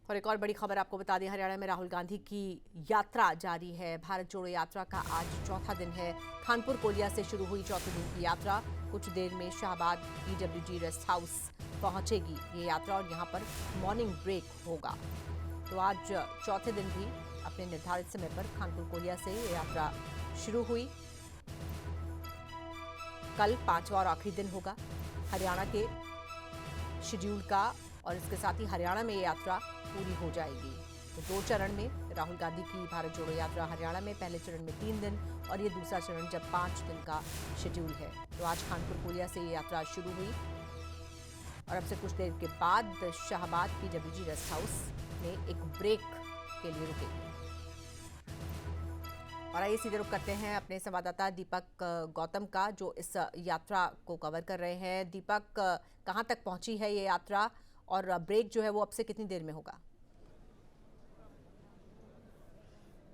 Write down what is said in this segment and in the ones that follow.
और एक और बड़ी खबर आपको बता दें, हरियाणा में राहुल गांधी की यात्रा जारी है। भारत जोड़ो यात्रा का आज चौथा दिन है। खानपुर कोलिया से शुरू हुई चौथे दिन की यात्रा कुछ देर में शाहबाद PWD रेस्ट हाउस पहुंचेगी ये यात्रा और यहां पर मॉर्निंग ब्रेक होगा। तो आज चौथे दिन भी अपने निर्धारित समय पर खानपुर कोलिया से ये यात्रा शुरू हुई। कल पांचवा और आखिरी दिन होगा हरियाणा के शेड्यूल का और इसके साथ ही हरियाणा में ये यात्रा पूरी हो जाएगी। तो दो चरण में राहुल गांधी की भारत जोड़ो यात्रा हरियाणा में पहले चरण में 3 दिन और ये दूसरा चरण जब 5 दिन का शेड्यूल है। तो आज खानपुर कोलिया से ये यात्रा शुरू हुई और अब से कुछ देर के बाद शाहबाद PWD रेस्ट हाउस में एक ब्रेक के लिए रुकेगी। और आइए सीधे रुक करते हैं अपने संवाददाता दीपक गौतम का, जो इस यात्रा को कवर कर रहे हैं। दीपक, कहां तक पहुंची है ये यात्रा और ब्रेक जो है वो अब से कितनी देर में होगा?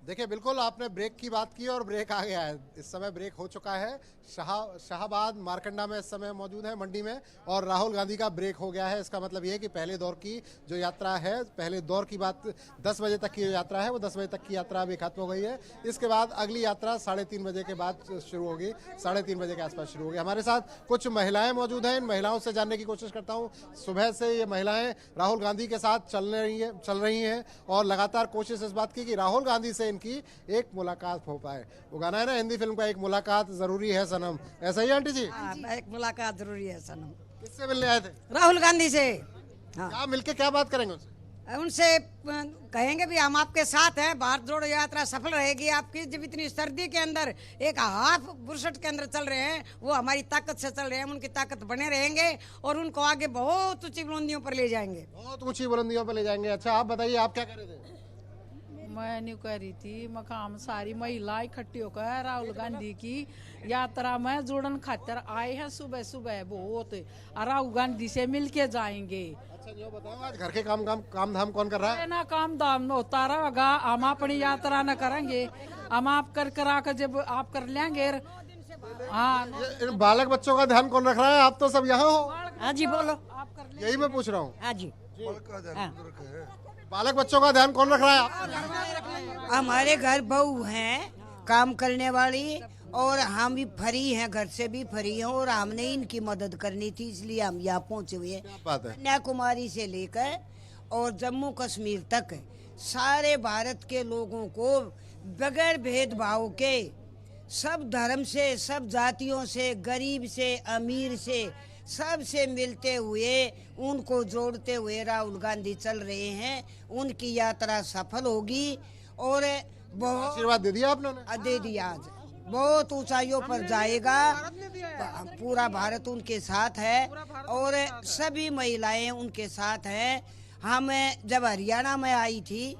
देखिए, बिल्कुल आपने ब्रेक की बात की और ब्रेक आ गया है। इस समय ब्रेक हो चुका है। शाहबाद मारकंडा में इस समय मौजूद है मंडी में, और राहुल गांधी का ब्रेक हो गया है। इसका मतलब ये है कि पहले दौर की जो यात्रा है, पहले दौर की बात 10 बजे तक की जो यात्रा है वो 10 बजे तक की यात्रा अभी खत्म हो गई है। इसके बाद अगली यात्रा 3:30 बजे के बाद शुरू होगी, 3:30 बजे के आसपास शुरू होगी। हमारे साथ कुछ महिलाएं मौजूद हैं, इन महिलाओं से जानने की कोशिश करता हूँ। सुबह से ये महिलाएं राहुल गांधी के साथ चल रही हैं और लगातार कोशिश इस बात की कि राहुल गांधी से इनकी एक मुलाकात हो पाए। वो गाना है ना हिंदी फिल्म का, एक मुलाकात जरूरी है सनम, ऐसा ही आंटी जी? हाँ, एक मुलाकात जरूरी है सनम। किससे मिलने आए थे? राहुल गांधी से। हाँ। क्या मिलके क्या बात करेंगे उनसे? उनसे कहेंगे भी हम आपके साथ हैं, भारत जोड़ो यात्रा सफल रहेगी आपकी। जब इतनी सर्दी के अंदर एक हाफ बुरसट के अंदर चल रहे हैं, वो हमारी ताकत से चल रहे हैं, उनकी ताकत बने रहेंगे और उनको आगे बहुत ऊंची बुलंदियों पर ले जाएंगे, बहुत ऊंची बुलंदियों पर ले जाएंगे। अच्छा, आप बताइए, आप क्या कर रहे थे? मैं नहीं कह रही थी, मकाम सारी महिला इकट्ठी होकर राहुल गांधी की यात्रा में जुड़न खातर आए हैं। सुबह सुबह बहुत राहुल गांधी से मिलके जाएंगे। अच्छा, जो बताओ, आज घर के काम धाम कौन कर रहा है? ना काम दाम होता रहेगा, हम अपनी यात्रा न करेंगे, हम आप करा कर जब आप कर लेंगे। हाँ, इन बालक बच्चों का ध्यान कौन रख रहा है? आप तो सब यहाँ हो। हाँ जी, बोलो। आप कर यही मैं पूछ रहा हूँ। हाँ जी, बालक बच्चों का ध्यान कौन रख रहा है? हमारे घर बहू हैं काम करने वाली, और हम भी फ्री हैं, घर से भी फ्री हैं, और हमने इनकी मदद करनी थी, इसलिए हम यहाँ पहुँचे हुए हैं। बात है। कन्याकुमारी से लेकर और जम्मू कश्मीर तक सारे भारत के लोगों को बगैर भेदभाव के, सब धर्म से, सब जातियों से, गरीब से, अमीर से, सबसे मिलते हुए, उनको जोड़ते हुए राहुल गांधी चल रहे हैं। उनकी यात्रा सफल होगी और बहुत आशीर्वाद दे दिया आपने? दे दिया। आज बहुत ऊंचाइयों पर जाएगा। पूरा भारत उनके साथ है और सभी महिलाएं उनके साथ हैं। हम जब हरियाणा में आई थी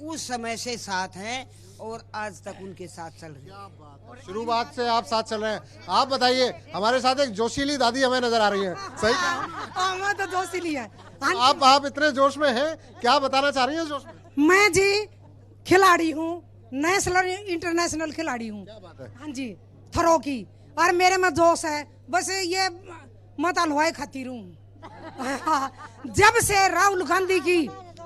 उस समय से साथ हैं और आज तक उनके साथ चल रहे हैं। शुरुआत से आप साथ चल रहे हैं। आप बताइए, हमारे साथ एक जोशीली दादी हमें नजर आ रही है, सही? मैं तो जोशीली है। आप इतने जोश में हैं, क्या बताना चाह रही हैं जोश में? मैं जी खिलाड़ी हूँ, नेशनल इंटरनेशनल खिलाड़ी हूँ। हाँ जी, थ्रो की, और मेरे में जोश है। बस ये मत हलवाई खातिर हूँ। जब से राहुल गांधी की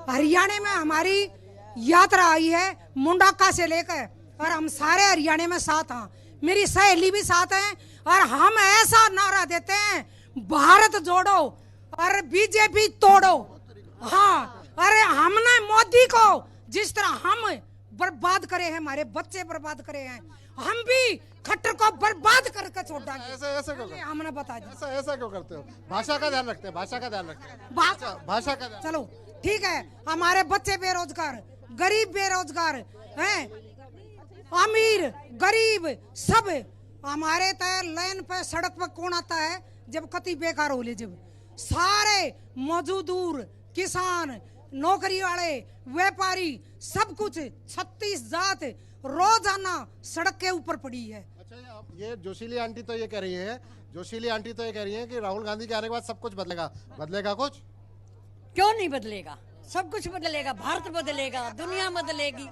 हरियाणा में हमारी यात्रा आई है, मुंडाका से लेकर, और हम सारे हरियाणा में साथ हैं, मेरी सहेली भी साथ हैं, और हम ऐसा नारा देते हैं, भारत जोड़ो और बीजेपी तोड़ो। हाँ, अरे हमने मोदी को जिस तरह हम बर्बाद करे हैं, हमारे बच्चे बर्बाद करे हैं, हम भी खट्टर को बर्बाद करके छोड़ देंगे। ऐसे क्यों करते? हमने बता दिया। ऐसा क्यों करते हो? भाषा का ध्यान रखते हैं, भाषा का ध्यान रखते हैं, भाषा का ध्यान। चलो ठीक है, हमारे बच्चे बेरोजगार, गरीब बेरोजगार हैं, अमीर गरीब सब हमारे तय लाइन पे, सड़क पे कौन आता है जब कति बेकार हो ले, जब सारे मजदूर, किसान, नौकरी वाले, व्यापारी, सब कुछ 36 जात रोजाना सड़क के ऊपर पड़ी है। अच्छा, ये जोशीली आंटी तो ये कह रही है कि राहुल गांधी के आने के बाद सब कुछ बदलेगा। बदलेगा कुछ? क्यों नहीं बदलेगा? सब कुछ बदलेगा, भारत बदलेगा, दुनिया बदलेगी,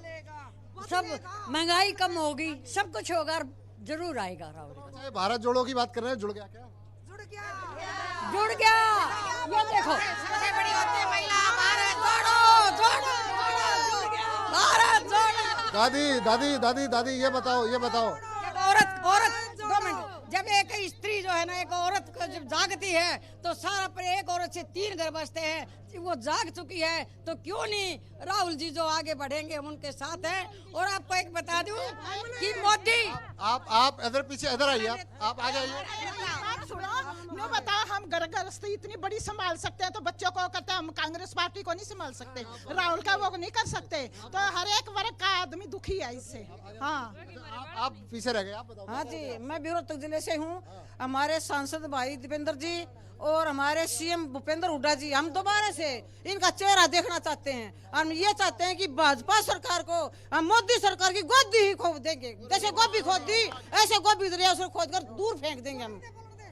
सब महंगाई कम होगी, सब कुछ होगा, जरूर आएगा राहुल गांधी। अच्छा, भारत जोड़ो की बात कर रहे हैं, जुड़ गया क्या? जुड़ गया। ये देखो, सबसे बड़ी होती है महिला, भारत जोड़ो। दादी दादी दादी दादी ये बताओ एक औरत 2 मिनट, जब एक स्त्री जो है ना, एक औरत को जब जागती है तो सारा पर एक औरत से 3 घर बसते हैं। वो जाग चुकी है तो क्यों नहीं राहुल जी जो आगे बढ़ेंगे हम उनके साथ हैं। और आपको एक बता दूं कि मोदी, आप इधर पीछे इधर आइए, आप आगे आइए। आप सुनो, नो बताओ, हम घर गृहस्थी इतनी बड़ी संभाल सकते हैं तो बच्चों को करते हैं, हम कांग्रेस पार्टी को नहीं संभाल सकते, राहुल का वो नहीं कर सकते, तो हर एक वर्ग का आदमी दुखी है इससे। हाँ, आप पीछे रह गए, आप बताओ। हाँ जी, मैं बिहार जिले से हूँ। हमारे सांसद भाई दीपेंद्र जी और हमारे सीएम भूपेंद्र हुड्डा जी, हम दोबारा से इनका चेहरा देखना चाहते हैं। हम ये चाहते हैं कि भाजपा सरकार को हम मोदी सरकार की गोदी ही खोद देंगे। जैसे गोभी खोद दी ऐसे गोभी उसे खोद कर दूर फेंक देंगे हम।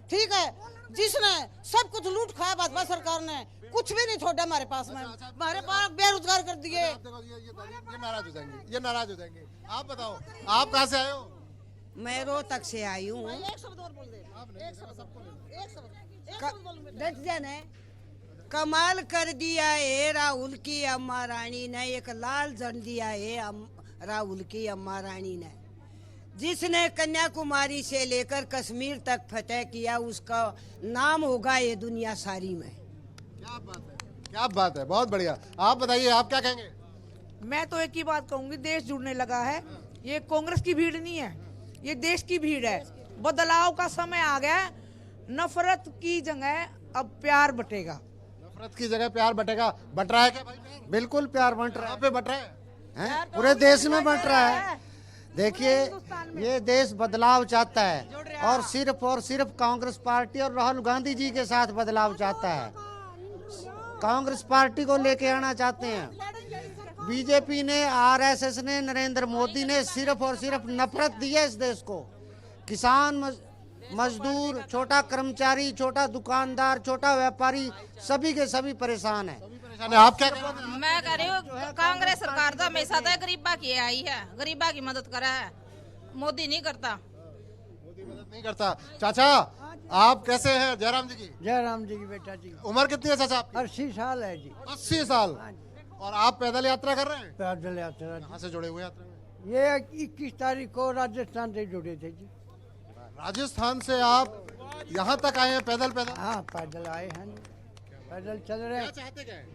ठीक है, जिसने सब कुछ लूट खाया भाजपा सरकार ने, कुछ भी नहीं छोड़ा हमारे पास में। हमारे पास बेरोजगार कर दिए। ये नाराज हो जाएंगे, ये नाराज हो जाएंगे। आप बताओ, आप कहाँ से आए हो? मैं रोहतक से आई हूँ। एक शब्द और बोल दे, एक शब्द डट जाना। कमाल कर दिया है राहुल की अम्मा रानी ने, एक लाल झंडा दिया है राहुल की अम्मा रानी ने। जिसने कन्याकुमारी से लेकर कश्मीर तक फतेह किया उसका नाम होगा ये दुनिया सारी में। क्या बात है, क्या बात है, बहुत बढ़िया। आप बताइए, आप क्या कहेंगे? मैं तो एक ही बात कहूंगी, देश जुड़ने लगा है। ये कांग्रेस की भीड़ नहीं है, ये देश की भीड़ है। बदलाव का समय आ गया है। नफरत की जगह अब प्यार बटेगा। नफरत की जगह प्यार बटेगा। बट रहा है क्या भाई? बिल्कुल प्यार बंट रहा कहाँ पे बट रहा है? है, पूरे देश में बंट रहा है। देखिए, ये देश बदलाव चाहता है और सिर्फ कांग्रेस पार्टी और राहुल गांधी जी के साथ बदलाव चाहता है। कांग्रेस पार्टी को लेके आना चाहते हैं। बीजेपी ने, आरएसएस ने, नरेंद्र मोदी ने सिर्फ और सिर्फ नफरत दी है इस देश को। किसान, मजदूर, छोटा कर्मचारी, छोटा दुकानदार, छोटा व्यापारी, सभी के सभी परेशान है। आप क्या कह रहे हैं? मैं कह रही हूँ कांग्रेस सरकार तो हमेशा तो गरीबा की आई है, गरीबा की मदद करा है, मोदी नहीं करता। मोदी मदद नहीं करता। चाचा, आप कैसे हैं? जयराम जी की। जयराम जी की बेटा जी। उम्र कितनी है चाचा आपकी? 80 साल है जी। 80 साल। और आप पैदल यात्रा कर रहे हैं? पैदल यात्रा। कहाँ से जुड़े हुए यात्रा में? ये 21 तारीख को राजस्थान से जुड़े थे जी। राजस्थान से आप यहाँ तक आए हैं पैदल? हाँ, पैदल आए हैं, पैदल चल रहे हैं। चाहते क्या है?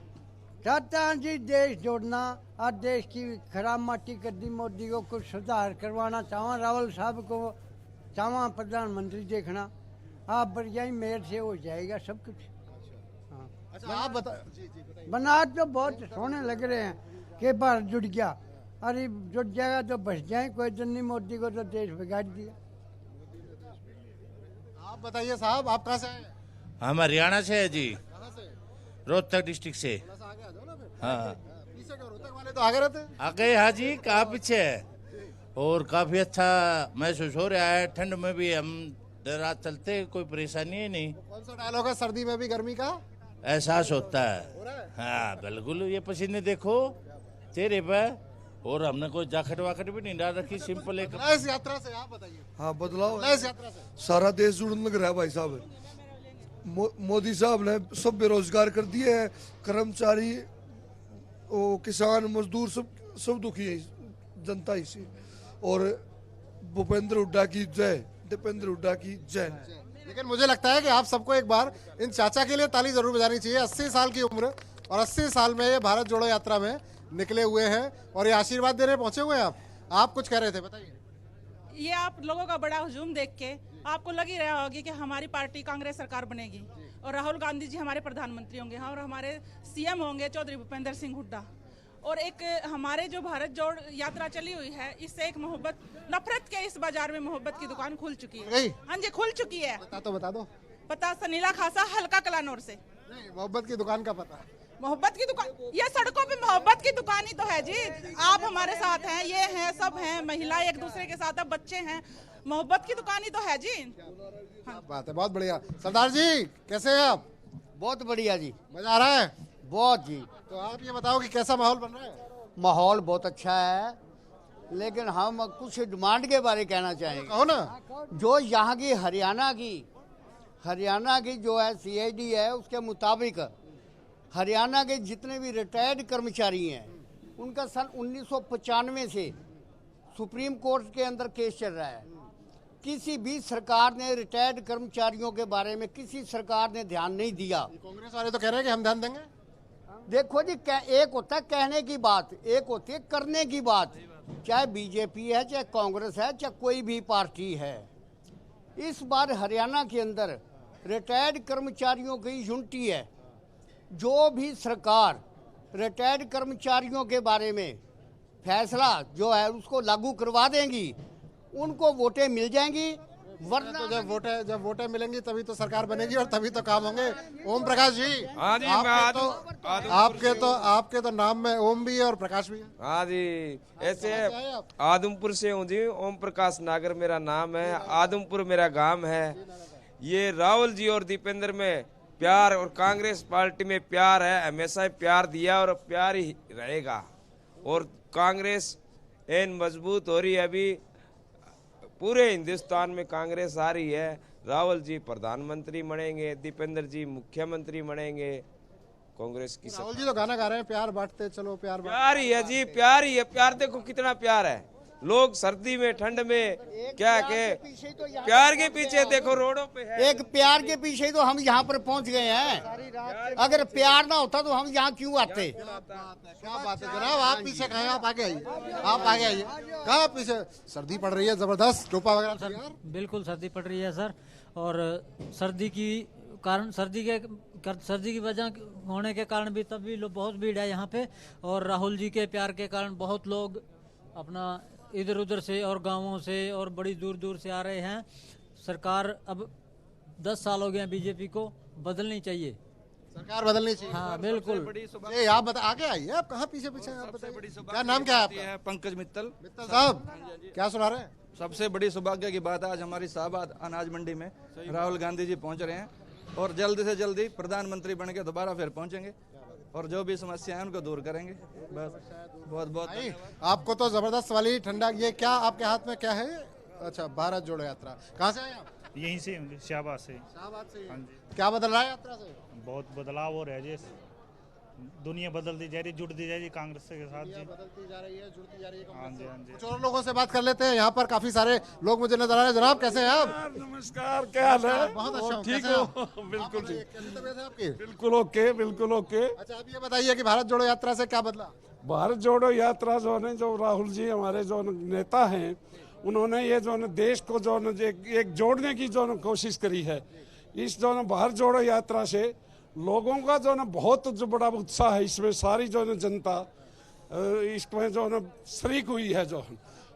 चाहता है जी देश जोड़ना और देश की खराब माटी कर दी। मोदी को कुछ सुधार करवाना चाहवा, राहुल साहब को चाहवा प्रधानमंत्री देखना। आप बढ़िया ही मेयर से हो जाएगा सब कुछ। हाँ, अच्छा, आप बताइए। बनावट तो बहुत सोने लग रहे हैं कि भारत जुड़ गया। अरे जुड़ जाएगा तो बस जाए, कोई दिन नहीं। मोदी को तो देश बिगाड़ दिया। आप बताइए साहब, आप कहाँ से आए? हम हरियाणा से है जी, कहाँ से? रोहतक डिस्ट्रिक्ट से। थोड़ा सा आगे आ जाओ ना फिर। हाँ, पीछे क्यों? रोहतक वाले तो आगे रहते हैं। आगे हाँ जी, कहाँ पीछे है। और काफी अच्छा महसूस हो रहा है। ठंड में भी हम रात चलते, कोई परेशानी है नहीं। कौन सा डायलॉग है? सर्दी में भी गर्मी का एहसास होता है। हाँ बिल्कुल, ये पसीने देखो चेहरे पे। और हमने कोई जाकेट वाकेट भी नहीं डाल रखी, सिंपल एक। इस यात्रा से आप बताइए। हाँ, बदलाव इस यात्रा से सारा देश जुड़ने लग रहा है भाई साहब। मोदी साहब ने सब बेरोजगार कर दिए हैं। कर्मचारी, किसान, मजदूर सब दुखी है जनता इसी। और भूपेंद्र हुड्डा की जय, दीपेंद्र हुड्डा की जय। लेकिन मुझे लगता है कि आप सबको एक बार इन चाचा के लिए ताली जरूर बजानी चाहिए। 80 साल की उम्र और 80 साल में ये भारत जोड़ो यात्रा में निकले हुए हैं और ये आशीर्वाद देने पहुंचे हुए हैं। आप कुछ कह रहे थे, बताइए। ये आप लोगों का बड़ा हुजूम देख के आपको लग ही रहा होगी कि हमारी पार्टी कांग्रेस सरकार बनेगी और राहुल गांधी जी हमारे प्रधानमंत्री होंगे और हमारे सीएम होंगे चौधरी भूपेंद्र सिंह हुड्डा। और एक हमारे जो भारत जोड़ यात्रा चली हुई है, इससे एक मोहब्बत, नफरत के इस बाजार में मोहब्बत की दुकान खुल चुकी है। हाँ जी, खुल चुकी है। बता दो। पता सनीला खासा हल्का कलानौर से। नहीं, मोहब्बत की दुकान का पता। मोहब्बत की दुकान, ये सड़कों पे मोहब्बत की दुकान ही तो है जी। आप हमारे साथ हैं, ये हैं, सब हैं, महिला एक दूसरे के साथ, अब बच्चे हैं, मोहब्बत की दुकान ही तो है जी। हाँ। बात है, बहुत बढ़िया। सरदार जी कैसे हैं आप? बहुत बढ़िया जी, मजा आ रहा है? बहुत जी। तो आप ये बताओ कि कैसा माहौल बन रहा है? माहौल बहुत अच्छा है, लेकिन हम कुछ डिमांड के बारे में कहना चाहेंगे। कहो ना। जो यहाँ की हरियाणा की जो है सीआईडी है, उसके मुताबिक हरियाणा के जितने भी रिटायर्ड कर्मचारी हैं उनका सन 1995 से सुप्रीम कोर्ट के अंदर केस चल रहा है। किसी भी सरकार ने रिटायर्ड कर्मचारियों के बारे में किसी सरकार ने ध्यान नहीं दिया। कांग्रेस वाले तो कह रहे हैं कि हम ध्यान देंगे। देखो जी, एक होता है कहने की बात, एक होती है करने की बात। चाहे बीजेपी है, चाहे कांग्रेस है, चाहे कोई भी पार्टी है। इस बार हरियाणा के अंदर रिटायर्ड कर्मचारियों की यूनिटी है। जो भी सरकार रिटायर्ड कर्मचारियों के बारे में फैसला जो है उसको लागू करवा देंगी, उनको वोटें मिल जाएंगी। वरना तो जब वोटें मिलेंगी तभी तो सरकार बनेगी और तभी तो काम होंगे। ओम प्रकाश जी, हाँ जी, आपके तो नाम में ओम भी है और प्रकाश भी है। हाँ जी, ऐसे आदमपुर से हूँ जी। ओम प्रकाश नागर मेरा नाम है। आदमपुर मेरा गांव है। ये राहुल जी और दीपेंद्र में प्यार और कांग्रेस पार्टी में प्यार है। हमेशा प्यार दिया और प्यार ही रहेगा। और कांग्रेस एन मजबूत हो रही है। अभी पूरे हिंदुस्तान में कांग्रेस आ रही है। राहुल जी प्रधानमंत्री बनेंगे, दीपेंद्र जी मुख्यमंत्री बनेंगे। कांग्रेस की राहुल जी तो गाना गा रहे हैं, प्यार बांटते चलो, प्यार ही है जी, प्यार ही है। प्यार देखो कितना प्यार है। लोग सर्दी में ठंड में क्या के प्यार के पीछे देखो रोडों पे है। एक प्यार के पीछे तो हम यहाँ पर पहुँच गए हैं। अगर प्यार ना होता तो हम यहाँ क्यों आते। क्या बात है जनाब, आप पीछे कहें, आप आगे आइए, आप आगे आइए। कहाँ पीछे? सर्दी पड़ रही है जबरदस्त, टोपा वगैरह। बिल्कुल सर्दी पड़ रही है सर। और सर्दी की वजह होने के कारण भी तब भी बहुत भीड़ है यहाँ पे। और राहुल जी के प्यार के कारण बहुत लोग अपना इधर उधर से और गांवों से और बड़ी दूर दूर से आ रहे हैं। सरकार अब 10 साल हो गए बीजेपी को, बदलनी चाहिए। सरकार बदलनी चाहिए। हाँ बिल्कुल। आप बता, आगे आइए, आप कहाँ पीछे पीछे? क्या नाम क्या है आपका? पंकज मित्तल। मित्तल साहब, क्या सुना रहे हैं? सबसे बड़ी सौभाग्य की बात है, आज हमारी शाहबाद अनाज मंडी में राहुल गांधी जी पहुंच रहे हैं और जल्द से जल्दी प्रधानमंत्री बन के दोबारा फिर पहुंचेंगे और जो भी समस्या है उनको दूर करेंगे। बस बहुत बहुत आपको तो जबरदस्त वाली ठंडा। ये क्या आपके हाथ में क्या है? अच्छा, भारत जोड़ो यात्रा। कहाँ से आए आप? यहीं से, शाहबाद से। शाहबाद से। हाँ जी। क्या बदल रहा है यात्रा से? बहुत बदलाव हो रहा है जी। दुनिया बदलती जा रही, जुड़ती जा रही कांग्रेस के साथ जी। बदलती जा रही है, जुड़ती जा रही है। हाँ जी, हाँ जी। कुछ और लोगों से बात कर लेते हैं। यहाँ पर काफी सारे लोग मुझे नजर आ रहे हैं। जनाब कैसे हैं आप? नमस्कार, क्या हाल है? बहुत अच्छा, ठीक हो? बिल्कुल ठीक। कैसी तबीयत है आपकी? बिल्कुल ओके, बिल्कुल ओके। अच्छा, अब ये बताइए कि भारत जोड़ो यात्रा से क्या बदला? भारत जोड़ो यात्रा जो है, जो राहुल जी हमारे जो नेता हैं, उन्होंने ये जो है देश को जो एक जोड़ने की जो कोशिश करी है। इस जो भारत जोड़ो यात्रा से लोगों का जो बहुत जो बड़ा उत्साह है। इसमें सारी जो जनता इसमें जो शरीक हुई है जो।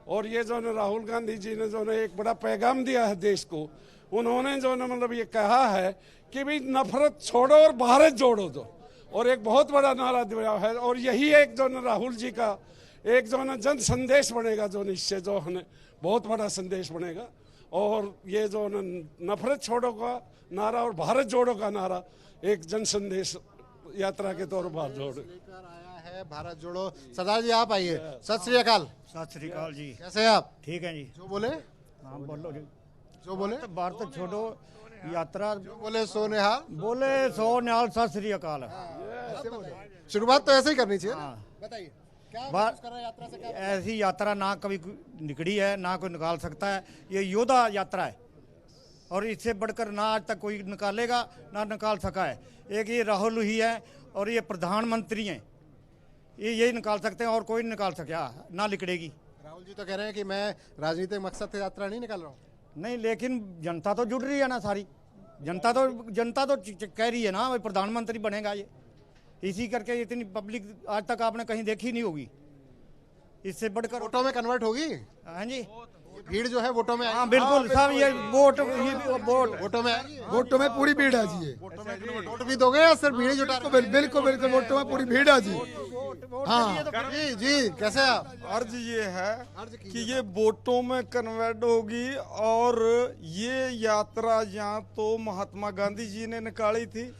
और ये जो राहुल गांधी जी ने जो एक बड़ा पैगाम दिया है देश को। उन्होंने जो मतलब ये कहा है कि भाई नफरत छोड़ो और भारत जोड़ो जो, और एक बहुत बड़ा नारा दिया है। और यही एक जो राहुल जी का एक जो जन संदेश बनेगा, जो इससे जो है बहुत बड़ा संदेश बनेगा। और ये जो नफरत छोड़ो का नारा और भारत जोड़ो का नारा एक जन संदेश यात्रा के तौर पर जोड़ो आया है। भारत जोड़ो। सरदार जी आप आइए। सत श्री अकाल। सत श्री अकाल जी। कैसे हैं आप? ठीक है जी। जो बोले हाँ बोलो जी। जो बोले भारत छोड़ो यात्रा। जो बोले सो निहाल। बोले सो निहाल। सत श्री अकाल। शुरुआत तो ऐसे ही करनी चाहिए। बताइए यात्रा से क्या? ऐसी यात्रा ना कभी निकली है, ना कोई निकाल सकता है। ये योद्धा यात्रा है और इससे बढ़कर ना आज तक कोई निकालेगा, ना निकाल सका है। एक ये राहुल ही है और ये प्रधानमंत्री हैं, ये यही निकाल सकते हैं और कोई नहीं निकाल सका, ना लिखड़ेगी। राहुल जी तो कह रहे हैं कि मैं राजनीतिक मकसद से यात्रा नहीं निकाल रहा हूँ। नहीं, लेकिन जनता तो जुड़ रही है ना, सारी जनता तो कह रही है ना भाई प्रधानमंत्री बनेगा ये। इसी करके इतनी पब्लिक आज तक आपने कहीं देखी नहीं होगी। इससे बढ़कर वोटों में कन्वर्ट होगी। हाँ जी, भीड़ जो है वोटों में। हाँ बिल्कुल सब ये वोटों में पूरी भीड़ है जी। वोट भी दोगे या सिर्फ भीड़ जुटा? बिल्कुल बिल्कुल, वोटों में पूरी भीड़ है जी। हाँ जी, कैसे आप? अर्ज ये है कि ये वोटों में कन्वर्ट होगी। और ये यात्रा यहाँ तो महात्मा गांधी जी ने निकाली थी,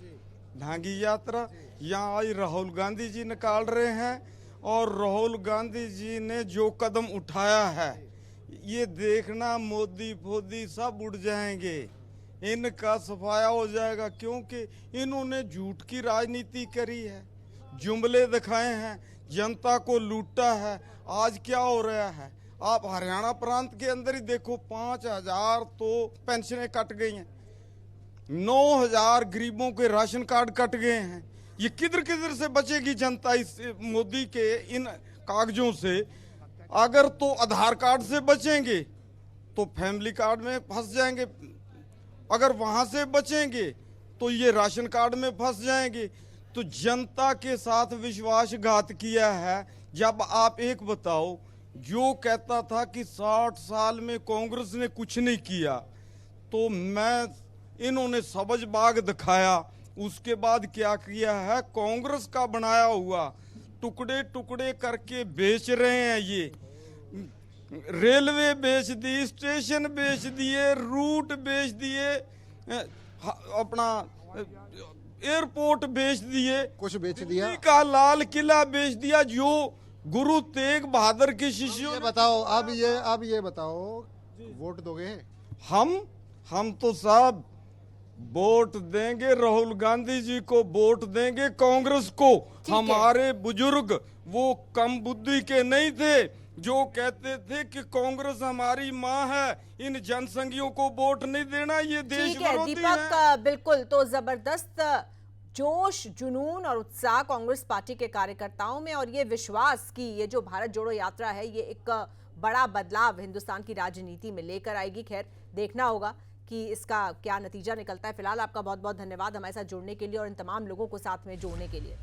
ढांगी यात्रा। यहाँ आज राहुल गांधी जी निकाल रहे हैं और राहुल गांधी जी ने जो कदम उठाया है ये देखना मोदी फोदी सब उड़ जाएंगे, इनका सफाया हो जाएगा। क्योंकि इन्होंने झूठ की राजनीति करी है, जुमले दिखाए हैं, जनता को लूटा है। आज क्या हो रहा है? आप हरियाणा प्रांत के अंदर ही देखो 5,000 तो पेंशनें कट गई हैं, 9,000 गरीबों के राशन कार्ड कट गए हैं। ये किधर किधर से बचेगी जनता इस मोदी के इन कागजों से? अगर तो आधार कार्ड से बचेंगे तो फैमिली कार्ड में फंस जाएंगे, अगर वहां से बचेंगे तो ये राशन कार्ड में फंस जाएंगे। तो जनता के साथ विश्वासघात किया है। जब आप एक बताओ, जो कहता था कि 60 साल में कांग्रेस ने कुछ नहीं किया, तो इन्होंने सबज बाग दिखाया। उसके बाद क्या किया है? कांग्रेस का बनाया हुआ टुकड़े टुकड़े करके बेच रहे हैं। ये रेलवे बेच दी, स्टेशन बेच दिए, रूट बेच दिए, अपना एयरपोर्ट बेच दिए, कुछ बेच दिया, दिल्ली का लाल किला बेच दिया। जो गुरु तेग बहादुर के शिष्यों ने बताओ, अब ये बताओ, वोट दोगे? हम तो साहब वोट देंगे राहुल गांधी जी को, वोट देंगे कांग्रेस को। हमारे बुजुर्ग वो कम बुद्धि के नहीं थे जो कहते थे कि कांग्रेस हमारी माँ है, इन जनसंघियों को वोट नहीं देना, ये देश विरोधी है। दीपक, बिल्कुल, तो जबरदस्त जोश, जुनून और उत्साह कांग्रेस पार्टी के कार्यकर्ताओं में, और ये विश्वास कि ये जो भारत जोड़ो यात्रा है ये एक बड़ा बदलाव हिंदुस्तान की राजनीति में लेकर आएगी। खैर, देखना होगा कि इसका क्या नतीजा निकलता है। फिलहाल आपका बहुत बहुत धन्यवाद हमारे साथ जुड़ने के लिए और इन तमाम लोगों को साथ में जोड़ने के लिए।